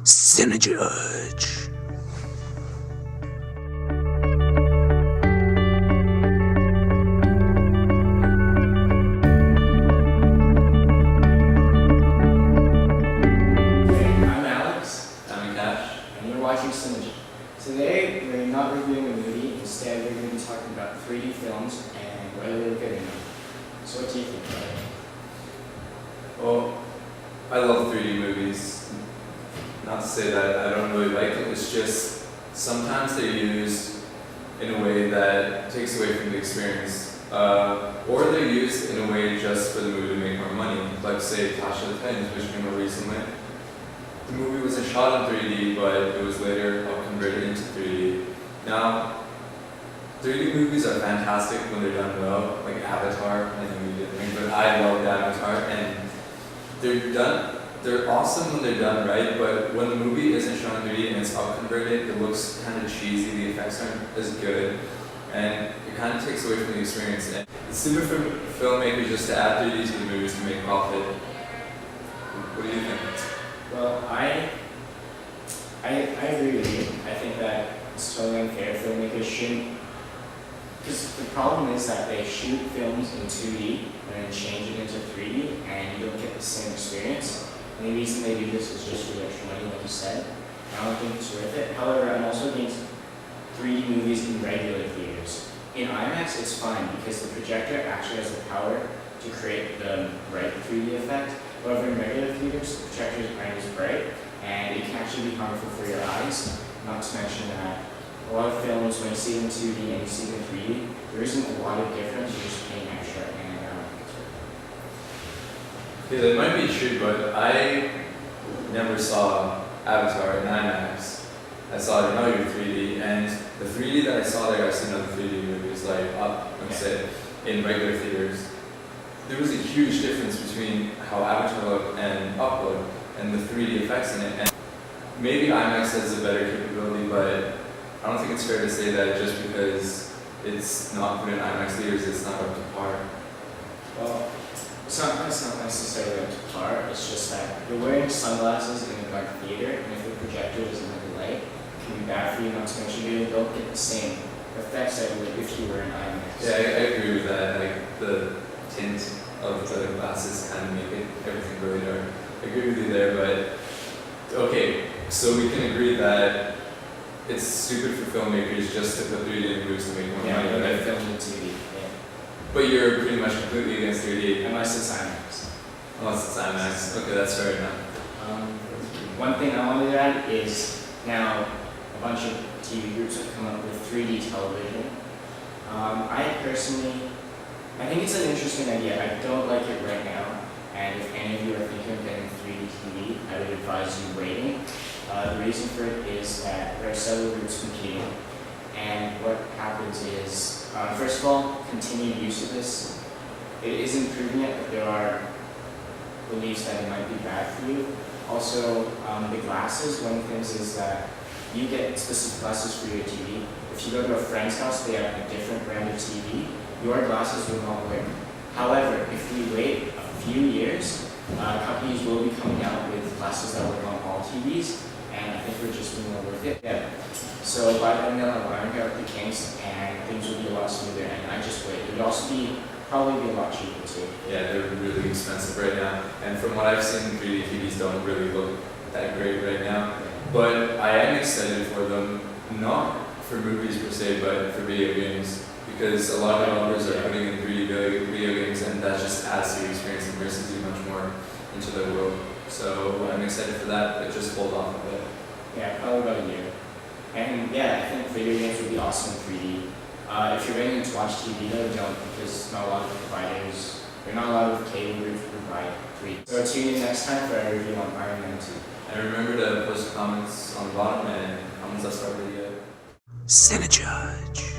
Cinejudge. Watching cinejudge. Today, we're not reviewing a movie. Instead, we're going to be talking about 3D films and whether they're good or not. So what do you think about it? Well, I love 3D movies. Not to say that I don't really like it, it's just sometimes they're used in a way that takes away from the experience. Or they're used in a way just for the movie to make more money. Like say Clash of the Titans, which came out recently. The movie wasn't shot in 3D, but it was later converted into 3D. Now, 3D movies are fantastic when they're done well, like Avatar, I know you didn't think, but I loved Avatar, and they're awesome when they're done right, but when the movie isn't shown in 3D and it's converted, it looks kind of cheesy, the effects aren't as good, and it kind of takes away from the experience. And it's stupid for filmmakers just to add 3D to the movies to make profit. What do you think? Well, I agree with you. I think that it's totally unfair. Filmmakers shouldn't, because the problem is that they shoot films in 2D and then change it into 3D, and you don't get the same experience. And the reason they do this is just for the extra money, like you said. I don't think it's worth it. However, I'm also against 3D movies in regular theaters. In IMAX, it's fine because the projector actually has the power to create the right 3D effect. However, in regular theaters, the projectors aren't as bright, and it can actually be harmful for your eyes. Not to mention that a lot of films, when you see them in 2D and you see them in 3D, there isn't a lot of difference. You're just paying extra, and I don't think it's worth it. Yeah, that might be true, but I never saw Avatar in IMAX. I saw it in other 3D, and the 3D that I saw there, I've seen other 3D movies like Up, let's say, in regular theaters. There was a huge difference between how Avatar looked and Up looked, and the 3D effects in it. And maybe IMAX has a better capability, but I don't think it's fair to say that just because it's not put in IMAX theaters, it's not up to par. Well, it's not necessarily up to par. It's just that you're wearing sunglasses in a dark theater, and if the projector doesn't have the light, it can be bad for you. Not to mention you don't get the same effects that you would if you were in IMAX. Yeah, I agree with that. Like the tint of the glasses kind of make everything really dark. I agree with you there, but okay, so we can agree that it's stupid for filmmakers just to put 3D in movies to make more money. Yeah, Right? film in 2D. Yeah. But you're pretty much completely against 3D. Unless it's IMAX. Unless it's IMAX. Okay, that's fair enough. One thing I wanted to add is now a bunch of TV groups have come up with 3D television. I think it's an interesting idea. I don't like it right now, and if any of you are thinking of getting 3D TV, I would advise you waiting. The reason for it is that there are several groups competing, and what happens is, first of all, continued use of this. It isn't proven yet, but there are beliefs that it might be bad for you. Also, the glasses, one of the things is that you get specific glasses for your TV. If you go to a friend's house, they have a different brand of TV. Your glasses will not work. However, if we wait a few years, companies will be coming out with glasses that work on all TVs, and I think we're just more worth it. Yeah. So by then they'll iron out the kinks, and things will be a lot smoother. And I just wait. It would also probably be a lot cheaper too. Yeah, they're really expensive right now. And from what I've seen, 3D TVs don't really look that great right now. But I am excited for them, not for movies per se, but for video games. Because a lot of developers are putting in 3D video games, and that just adds to your experience and immerses you much more into their world. So I'm excited for that, but just hold off a bit. Yeah, probably about a year. And yeah, I think video games would be awesome in 3D. If you're waiting to watch TV though, don't, because not a lot of providers, there are not a lot of cable groups who provide 3D. So tune in next time for a review on Iron Man 2. And remember to post comments on the bottom and comments that start video. Cinejudge.